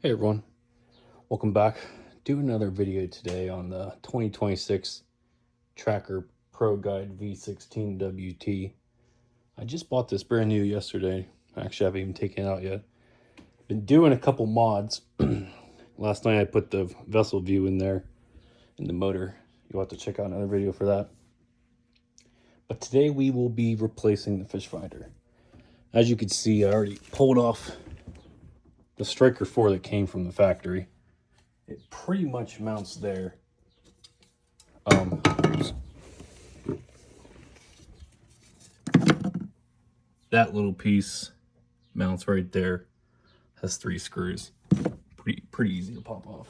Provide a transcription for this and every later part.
Hey everyone, welcome back. Do another video today on the 2026 Tracker Pro Guide V16 WT. I just bought this brand new yesterday. Actually, I haven't even taken it out yet. Been doing a couple mods. Last night I put the vessel view in there in the motor. You'll have to check out another video for that. But today we will be replacing the fish finder. As you can see, I already pulled off the striker 4 that came from the factory. It pretty much mounts there. That little piece mounts right there. Has 3 screws. Pretty easy to pop off.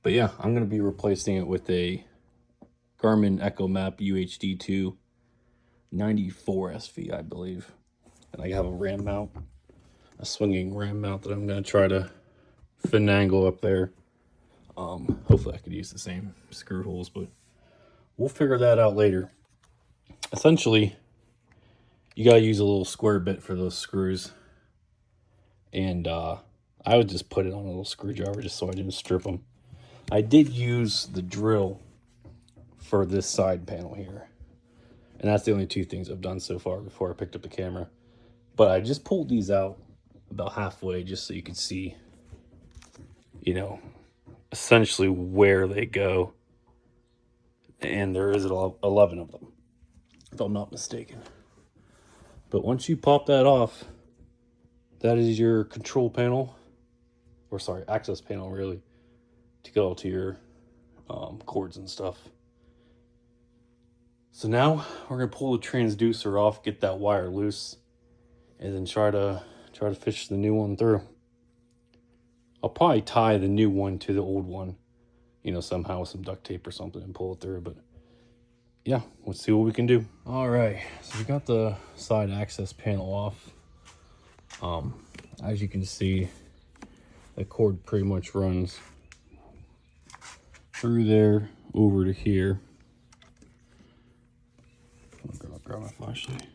But yeah, I'm gonna be replacing it with a Garmin EchoMap UHD2 94 SV, I believe. And I have a ram mount, a swinging ram mount that I'm gonna try to finagle up there. Hopefully I could use the same screw holes, but we'll figure that out later. Essentially, you gotta use a little square bit for those screws. And I would just put it on a little screwdriver just so I didn't strip them. I did use the drill for this side panel here. And that's the only 2 things I've done so far before I picked up the camera. But I just pulled these out about halfway just so you can see, you know, essentially where they go. And there is 11 of them, if I'm not mistaken. But once you pop that off, that is your control panel, or sorry, access panel really, to go to your cords and stuff. So now we're gonna pull the transducer off, get that wire loose, and then try to fish the new one through. I'll probably tie the new one to the old one, you know, somehow with some duct tape or something and pull it through. But yeah, let's see what we can do. All right, so we got the side access panel off. As you can see, the cord pretty much runs through there over to here. I'll grab my flashlight.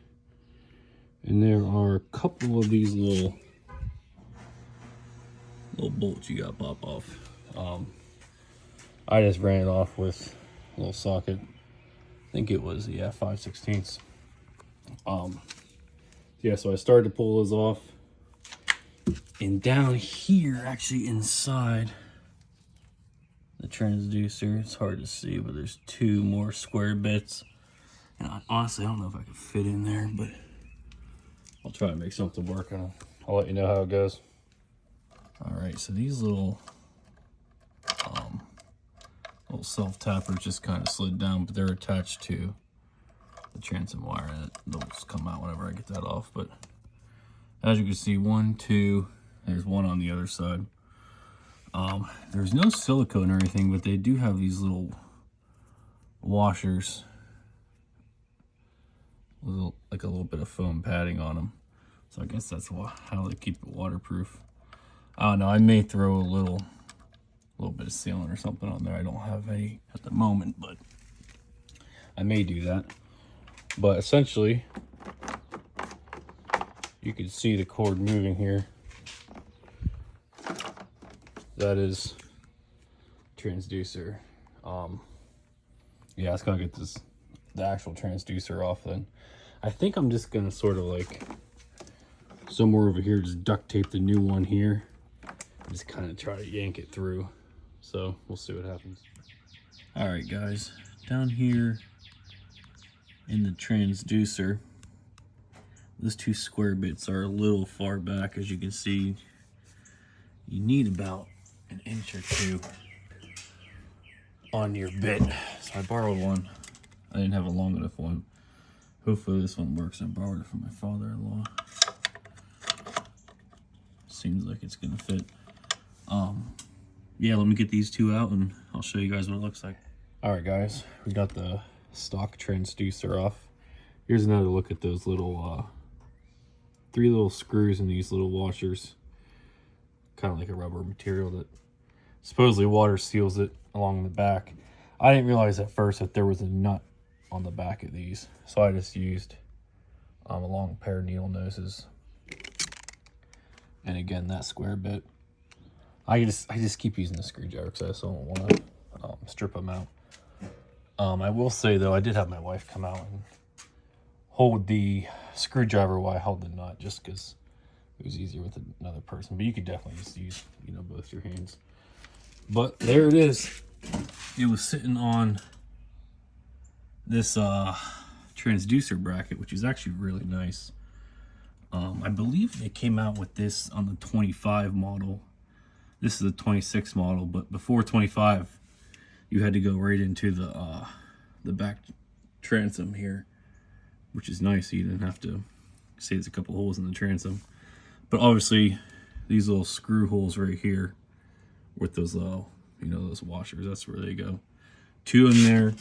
And there are a couple of these little bolts you got pop off. I just ran it off with a little socket. I think it was, yeah, 5/16. Yeah, so I started to pull those off. And down here, actually inside the transducer, it's hard to see, but there's 2 more square bits. And honestly, I don't know if I can fit in there, but I'll try to make something work, and I'll let you know how it goes. All right, so these little self-tappers just kind of slid down, but they're attached to the transom wire, and they'll just come out whenever I get that off. But as you can see, 1, 2, there's 1 on the other side. There's no silicone or anything, but they do have these little washers, like a little bit of foam padding on them. So I guess that's how they keep it waterproof. I don't know, I may throw a little bit of sealant or something on there. I don't have any at the moment, but I may do that. But essentially, you can see the cord moving here. That is transducer. Yeah, it's gonna get the actual transducer off then. I think I'm just gonna sort of like somewhere over here just duct tape the new one here. Just kind of try to yank it through. So we'll see what happens. All right, guys, down here in the transducer, those 2 square bits are a little far back. As you can see, you need about 1 inch or 2 on your bit. So I borrowed one. I didn't have a long enough one. Hopefully this one works. I borrowed it from my father-in-law. Seems like it's gonna fit. Yeah, let me get these 2 out and I'll show you guys what it looks like. All right, guys, we got the stock transducer off. Here's another look at those little 3 little screws in these little washers. Kind of like a rubber material that supposedly water seals it along the back. I didn't realize at first that there was a nut on the back of these, so I just used a long pair of needle noses And again, that square bit. I just keep using the screwdriver because I just don't want to strip them out. I will say though, I did have my wife come out and hold the screwdriver while I held the nut, just because it was easier with another person. But you could definitely just use, you know, both your hands. But there it is. It was sitting on this transducer bracket, which is actually really nice. I believe they came out with this on the 25 model. This is the 26 model, but before 25, you had to go right into the back transom here, which is nice. So you didn't have to say there's a couple holes in the transom. But obviously, these little screw holes right here with those little, you know, those washers, that's where they go. 2 in there,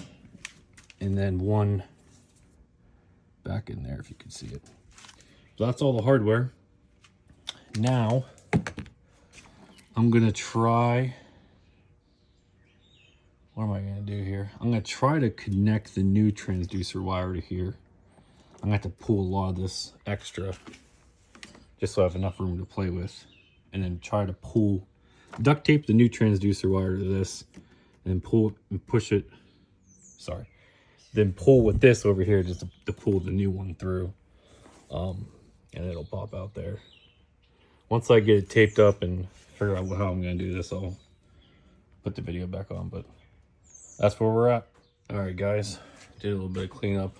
and then 1 back in there, if you can see it. So that's all the hardware. Now, I'm gonna try, what am I gonna do here? I'm gonna try to connect the new transducer wire to here. I'm gonna have to pull a lot of this extra, just so I have enough room to play with. And then try to duct tape the new transducer wire to this, and pull and push it, sorry. Then pull with this over here just to pull the new one through. And it'll pop out there. Once I get it taped up and figure out how I'm gonna do this, I'll put the video back on, but that's where we're at. All right, guys, did a little bit of cleanup,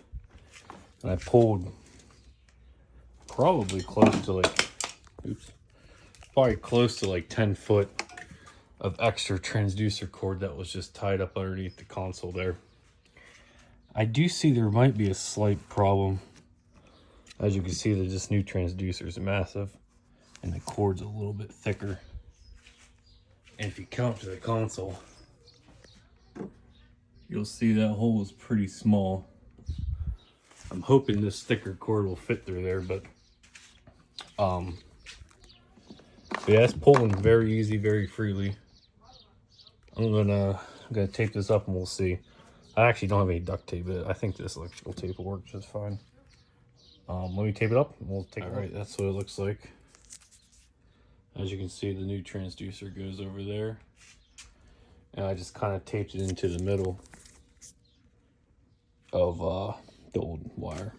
and I pulled probably close to like, probably close to like 10 foot of extra transducer cord that was just tied up underneath the console there. I do see there might be a slight problem. As you can see, this new transducer is massive, and the cord's a little bit thicker. And if you come up to the console, you'll see that hole is pretty small. I'm hoping this thicker cord will fit through there, but yeah, it's pulling very easy, very freely. I'm gonna tape this up and we'll see. I actually don't have any duct tape, but I think this electrical tape will work just fine. Let me tape it up and we'll take it. All right, that's what it looks like. As you can see, the new transducer goes over there. And I just kind of taped it into the middle of the old wire.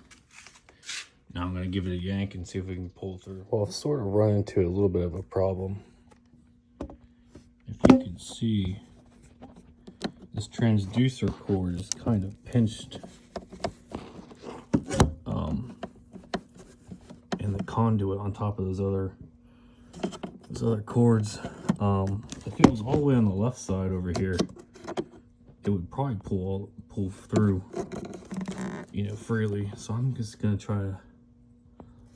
Now I'm gonna give it a yank and see if we can pull through. Well, I've sort of run into a little bit of a problem. If you can see, this transducer cord is kind of pinched in the conduit on top of those other cords. If it was all the way on the left side over here, it would probably pull through, you know, freely. So I'm just gonna try to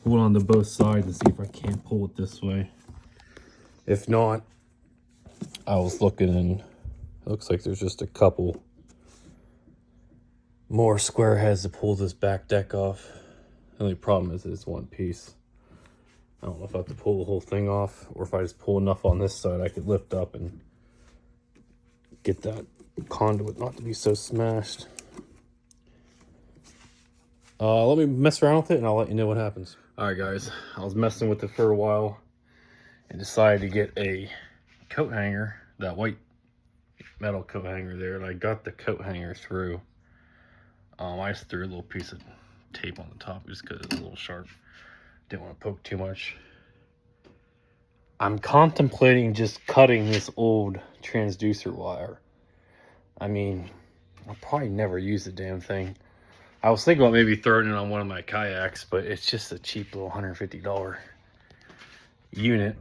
hold on to both sides and see if I can't pull it this way. If not, I was looking and it looks like there's just a couple more square heads to pull this back deck off. The only problem is it's one piece. I don't know if I have to pull the whole thing off, or if I just pull enough on this side I could lift up and get that conduit not to be so smashed. Let me mess around with it and I'll let you know what happens. All right, guys, I was messing with it for a while and decided to get a coat hanger, that white metal coat hanger there, and I got the coat hanger through. I just threw a little piece of tape on the top just because it's a little sharp. Didn't want to poke too much. I'm contemplating just cutting this old transducer wire. I mean, I'll probably never use the damn thing. I was thinking about maybe throwing it on one of my kayaks, but it's just a cheap little $150 unit.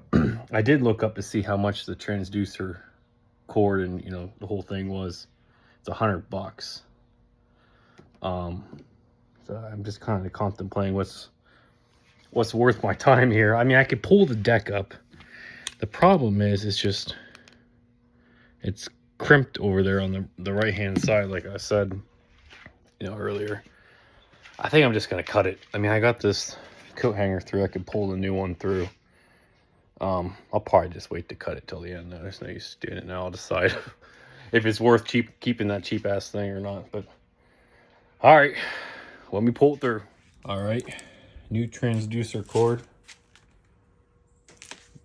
I did look up to see how much the transducer cord and, you know, the whole thing was. It's $100. So I'm just kind of contemplating what's worth my time here. I mean, I could pull the deck up. The problem is, it's crimped over there on the right hand side, like I said, you know, earlier. I think I'm just gonna cut it. I mean, I got this coat hanger through. I could pull the new one through. I'll probably just wait to cut it till the end though. There's no use doing it now. I'll decide if it's worth keeping that cheap ass thing or not. But all right, let me pull it through. All right, new transducer cord.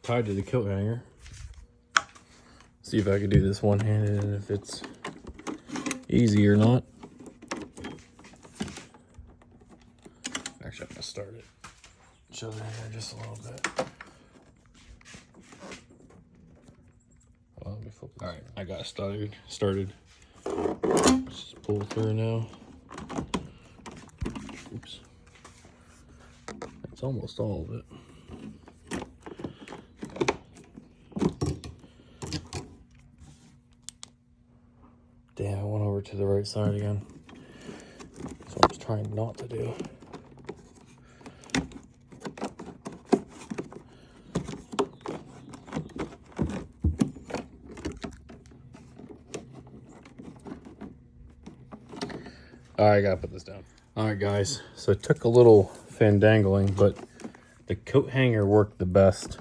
tied to the coat hanger. See if I can do this one-handed and if it's easy or not. Actually, I'm gonna start it. Show the hanger just a little bit. Well, let me flip this. All right, I got it started. Let's just pull through now. Oops. That's almost all of it. Damn, I went over to the right side again. That's what I was trying not to do. All right, I gotta put this down. All right, guys, so it took a little fandangling, but the coat hanger worked the best.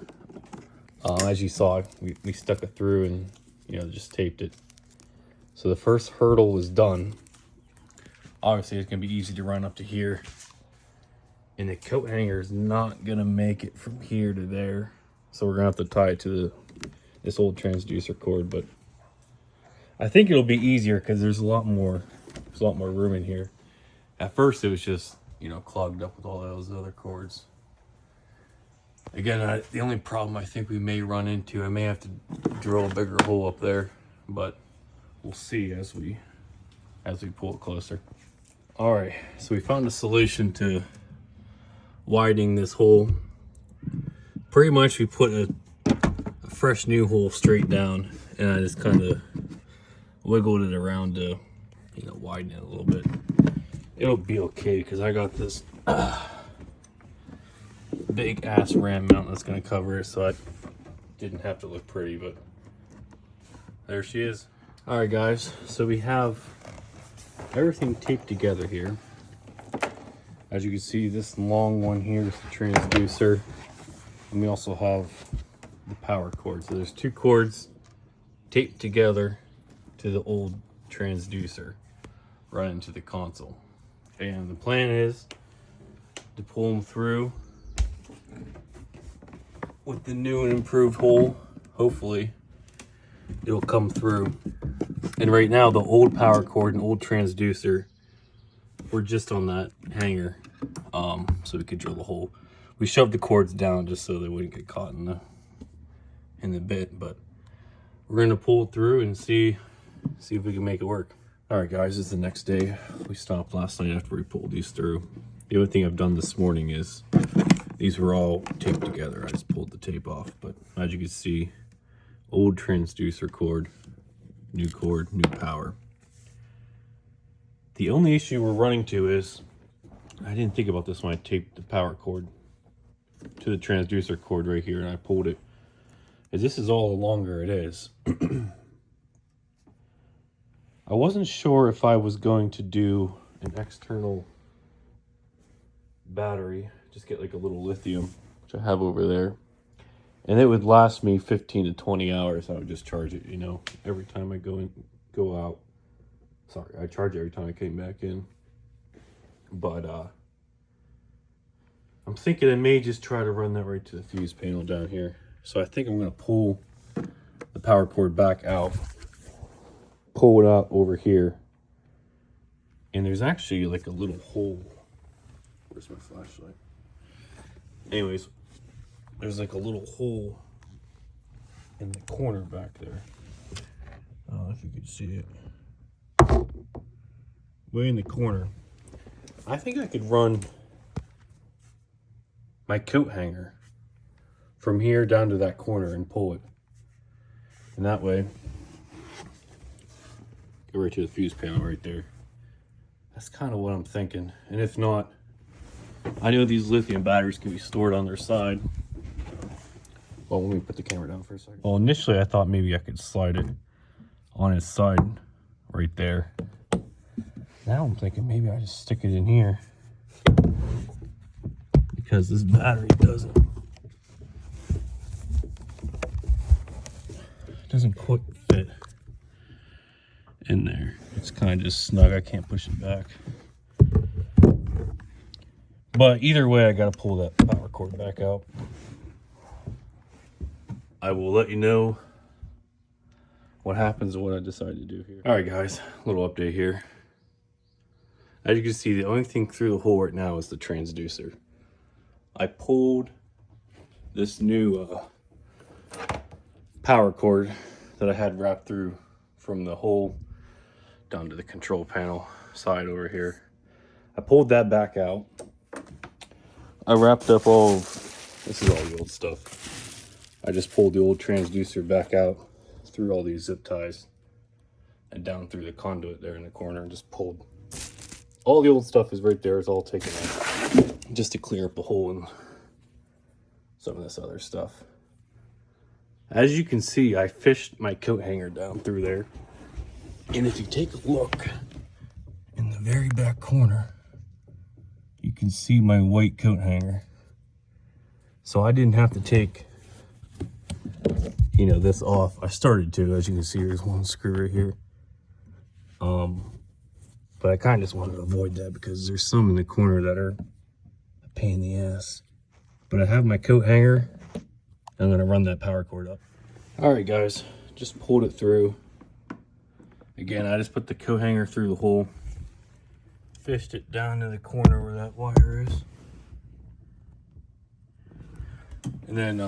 As you saw, we stuck it through and, you know, just taped it. So the first hurdle was done. Obviously, it's gonna be easy to run up to here. And the coat hanger is not gonna make it from here to there. So we're gonna have to tie it to this old transducer cord, but I think it'll be easier because there's a lot more room in here. At first it was just, you know, clogged up with all those other cords. Again, the only problem I think we may run into, I may have to drill a bigger hole up there, but we'll see as we pull it closer. All right, so we found a solution to widening this hole. Pretty much we put a fresh new hole straight down, and I just kind of wiggled it around to, you know, widen it a little bit. It'll be okay because I got this big ass ram mount that's gonna cover it, so I didn't have to look pretty, but there she is. All right, guys, so we have everything taped together here. As you can see, this long one here is the transducer, and we also have the power cord. So there's two cords taped together to the old transducer right into the console. And the plan is to pull them through with the new and improved hole. Hopefully it'll come through. And right now the old power cord and old transducer were just on that hanger, so we could drill the hole. We shoved the cords down just so they wouldn't get caught in the bit, but we're gonna pull it through and see if we can make it work. All right, guys, it's the next day. We stopped last night after we pulled these through. The only thing I've done this morning is these were all taped together. I just pulled the tape off, but as you can see, old transducer cord, new power. The only issue we're running to is, I didn't think about this when I taped the power cord to the transducer cord right here and I pulled it, is this is all the longer it is. I wasn't sure if I was going to do an external battery, just get like a little lithium, which I have over there, and it would last me 15 to 20 hours. I would just charge it, you know, every time I go out. Sorry, I charge it every time I came back in. But I'm thinking I may just try to run that right to the fuse panel down here. So I think I'm gonna pull the power cord back out, pull it out over here, and there's actually like a little hole. Where's my flashlight? Anyways, there's like a little hole in the corner back there. I don't know if you can see it. Way in the corner. I think I could run my coat hanger from here down to that corner and pull it. And that way, go right to the fuse panel right there. That's kind of what I'm thinking. And if not, I know these lithium batteries can be stored on their side. Well, let me put the camera down for a second. Well, initially I thought maybe I could slide it on its side right there. Now I'm thinking maybe I just stick it in here, because this battery doesn't quite fit in there. It's kind of just snug. I can't push it back. But either way, I got to pull that power cord back out. I will let you know what happens and what I decide to do here. All right, guys, a little update here. As you can see, the only thing through the hole right now is the transducer. I pulled this new power cord that I had wrapped through from the hole down to the control panel side over here. I pulled that back out. I wrapped up all of, this is all the old stuff. I just pulled the old transducer back out through all these zip ties and down through the conduit there in the corner and just pulled. All the old stuff is right there. It's all taken out just to clear up a hole in some of this other stuff. As you can see, I fished my coat hanger down through there. And if you take a look in the very back corner, you can see my white coat hanger. So I didn't have to take, you know, this off. I started to, as you can see, there's one screw right here. But I kind of just wanted to avoid that because there's some in the corner that are a pain in the ass. But I have my coat hanger. I'm gonna run that power cord up. All right, guys, just pulled it through. Again, I just put the coat hanger through the hole, fished it down to the corner where that wire is. And then,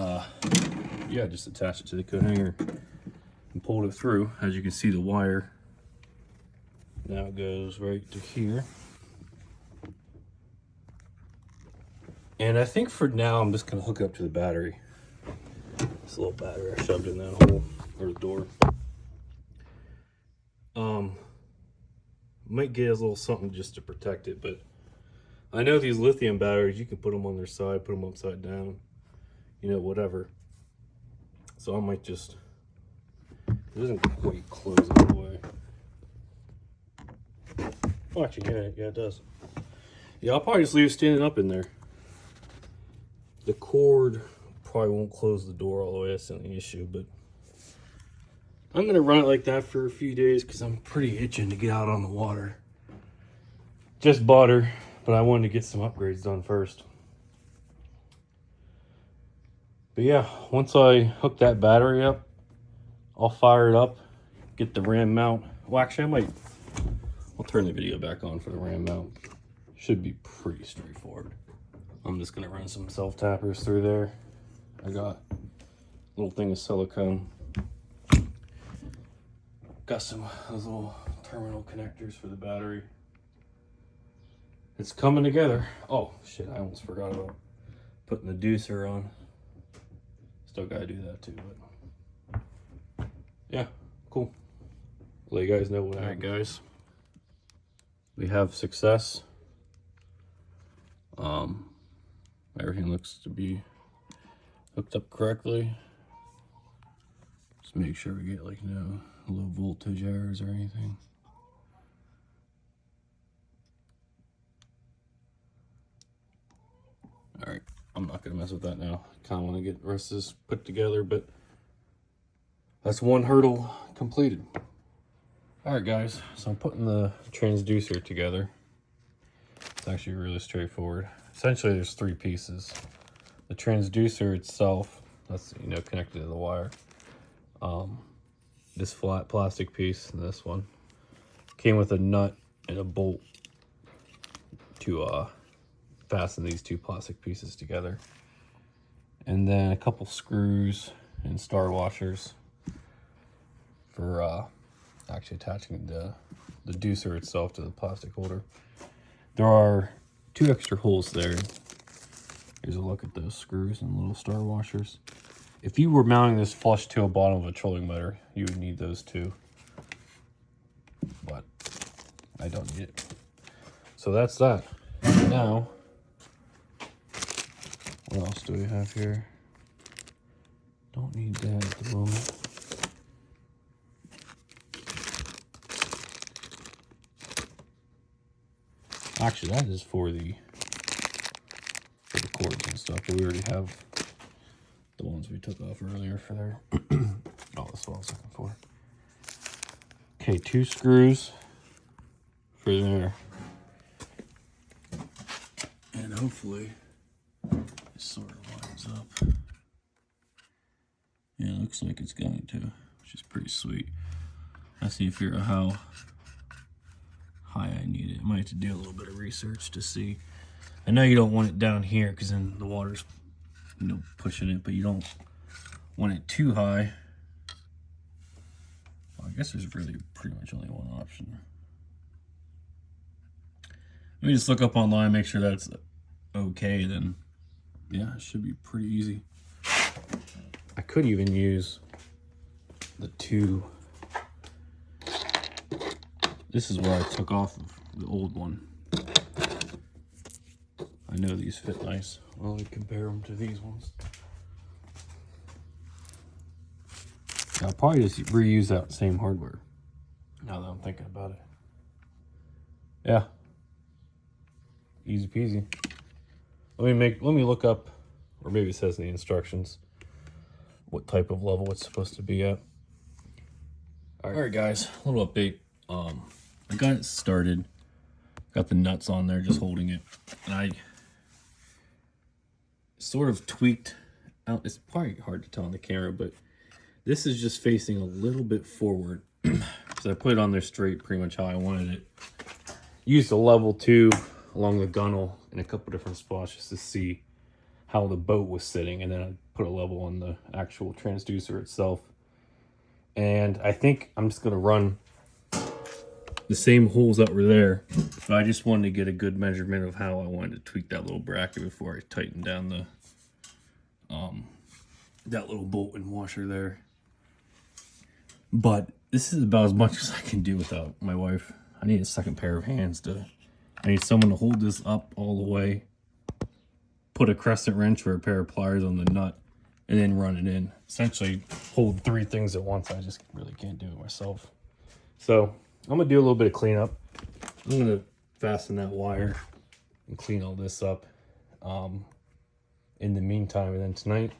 yeah, just attached it to the coat hanger and pulled it through. As you can see, the wire now goes right to here. And I think for now, I'm just gonna hook it up to the battery. This little battery I shoved in that hole, or the door. Might get a little something just to protect it, but I know these lithium batteries, you can put them on their side, put them upside down, you know, whatever. So I might just, it doesn't quite close all the way. Oh, actually, yeah, it does. Yeah, I'll probably just leave it standing up in there. The cord probably won't close the door all the way, that's the only issue, but I'm gonna run it like that for a few days because I'm pretty itching to get out on the water. Just bought her, but I wanted to get some upgrades done first. But yeah, once I hook that battery up, I'll fire it up, get the ram mount. Well, actually, I'll turn the video back on for the ram mount. Should be pretty straightforward. I'm just gonna run some self-tappers through there. I got a little thing of silicone. Got some of those little terminal connectors for the battery. It's coming together. Oh shit, I almost forgot about putting the deucer on. Still gotta do that too, but yeah, cool. Let you guys know what happened. All right, guys. We have success. Everything looks to be hooked up correctly. Just make sure we get like no low voltage errors or anything. All right, I'm not gonna mess with that now. Kind of want to get the rest of this put together, but that's one hurdle completed. All right, guys, so I'm putting the transducer together. It's actually really straightforward. Essentially, there's three pieces. The transducer itself, that's, you know, connected to the wire. This flat plastic piece and this one came with a nut and a bolt to fasten these two plastic pieces together, and then a couple screws and star washers for actually attaching the deucer itself to the plastic holder. There are two extra holes there. Here's a look at those screws and little star washers. If you were mounting this flush to a bottom of a trolling motor, you would need those too, but I don't need it. So that's that. Now, what else do we have here? Don't need that at the moment. Actually, that is for the cords and stuff, but we already have the ones we took off earlier for there. Oh, that's what I was looking for. Okay, two screws for there. And hopefully this sort of lines up. Yeah, it looks like it's going to, which is pretty sweet. I see if you're how high I need it. I might have to do a little bit of research to see. I know you don't want it down here because then the water's, you know, pushing it, but you don't want it too high. Well, I guess there's really pretty much only one option. Let me just look up online, make sure that's okay, then yeah, it should be pretty easy. I could even use the two. This is where I took off of the old one. I know these fit nice. Well, we compare them to these ones. I'll probably just reuse that same hardware, now that I'm thinking about it. Yeah. Easy peasy. Let me look up, or maybe it says in the instructions, what type of level it's supposed to be at. All right guys, a little update. I got it started, got the nuts on there, just holding it, and I sort of tweaked out. It's probably hard to tell on the camera, but this is just facing a little bit forward because I put it on there straight, pretty much how I wanted it. Used a level 2 along the gunnel in a couple different spots just to see how the boat was sitting, and then I put a level on the actual transducer itself. And I think I'm just gonna run the same holes that were there, but I just wanted to get a good measurement of how I wanted to tweak that little bracket before I tightened down the that little bolt and washer there. But this is about as much as I can do without my wife. I need a second pair of hands I need someone to hold this up all the way, put a crescent wrench or a pair of pliers on the nut, and then run it in. Essentially hold 3 things at once. I just really can't do it myself. So I'm gonna do a little bit of cleanup. I'm gonna fasten that wire and clean all this up in the meantime, and then tonight,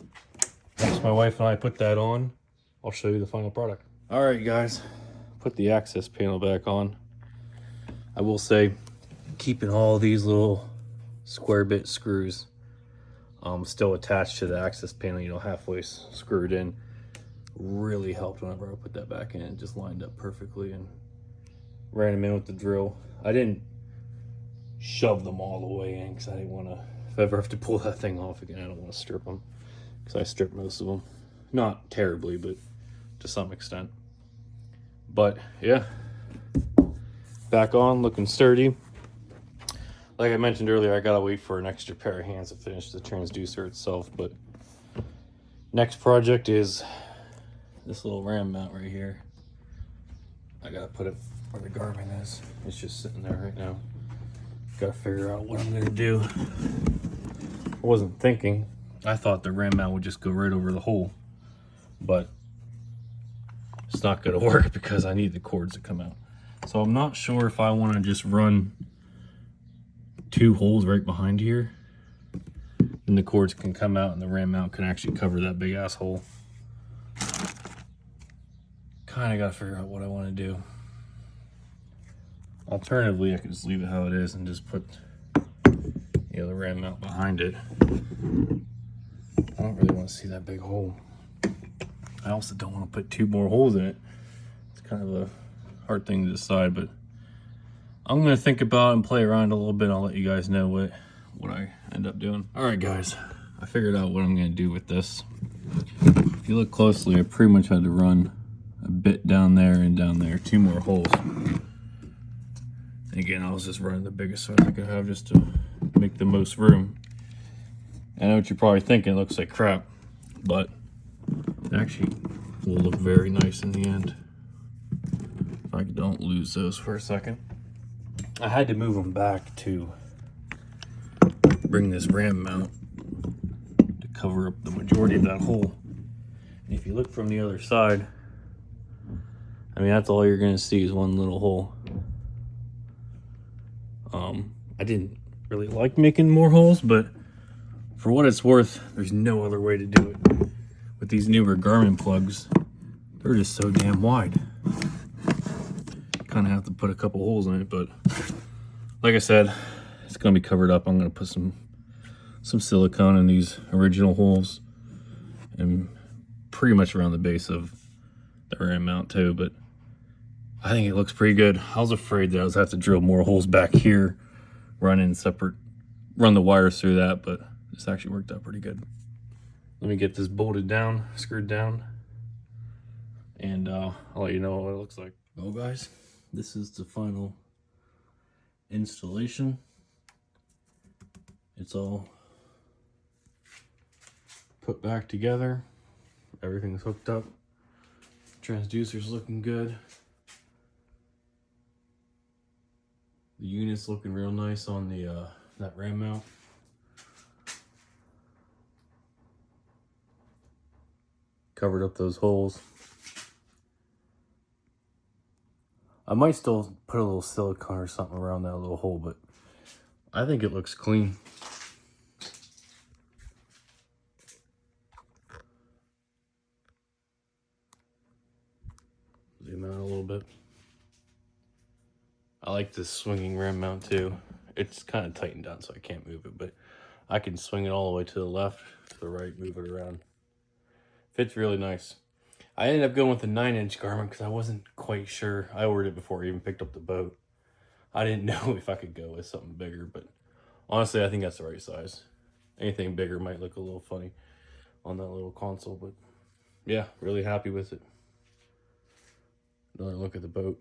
once my wife and I put that on, I'll show you the final product. All right guys, put the access panel back on. I will say, keeping all these little square bit screws still attached to the access panel, you know, halfway screwed in, really helped whenever I put that back in. It just lined up perfectly and ran them in with the drill. I didn't shove them all the way in because I didn't want to, if I ever have to pull that thing off again, I don't want to strip them, because I stripped most of them. Not terribly, but to some extent. But yeah, back on, looking sturdy. Like I mentioned earlier, I gotta wait for an extra pair of hands to finish the transducer itself. But next project is this little ram mount right here. I gotta put it where the Garmin is. It's just sitting there right now. Gotta figure out what I'm gonna do. I wasn't thinking. I thought the ram mount would just go right over the hole, but it's not gonna work because I need the cords to come out. So I'm not sure if I want to just run 2 holes right behind here, and the cords can come out and the ram mount can actually cover that big ass hole. Kind of got to figure out what I want to do. Alternatively, I could just leave it how it is and just put, you know, the ram mount behind it. I don't really want to see that big hole. I also don't want to put 2 more holes in it. It's kind of a hard thing to decide, but I'm going to think about it and play around a little bit. I'll let you guys know what I end up doing. All right, guys, I figured out what I'm going to do with this. If you look closely, I pretty much had to run a bit down there and down there, 2 more holes. And again, I was just running the biggest size I could have just to make the most room. I know what you're probably thinking, it looks like crap, but it actually will look very nice in the end. If I don't lose those for a second. I had to move them back to bring this ram mount to cover up the majority of that hole. And if you look from the other side, I mean, that's all you're gonna see is one little hole. I didn't really like making more holes, but for what it's worth, there's no other way to do it. With these newer Garmin plugs, they're just so damn wide. Kind of have to put a couple holes in it, but like I said, it's gonna be covered up. I'm gonna put some silicone in these original holes and pretty much around the base of the ram mount too, but I think it looks pretty good. I was afraid that I was going to have to drill more holes back here, run the wires through that, but this actually worked out pretty good. Let me get this bolted down, screwed down, and I'll let you know what it looks like. Well, guys, this is the final installation. It's all put back together. Everything's hooked up. Transducer's looking good. The unit's looking real nice on the that ram mount. Covered up those holes. I might still put a little silicone or something around that little hole, but I think it looks clean. Zoom out a little bit. I like this swinging ram mount too. It's kind of tightened down so I can't move it, but I can swing it all the way to the left, to the right, move it around. Fits really nice. I ended up going with the 9-inch Garmin because I wasn't quite sure. I ordered it before I even picked up the boat. I didn't know if I could go with something bigger, but honestly, I think that's the right size. Anything bigger might look a little funny on that little console, but yeah, really happy with it. Another look at the boat.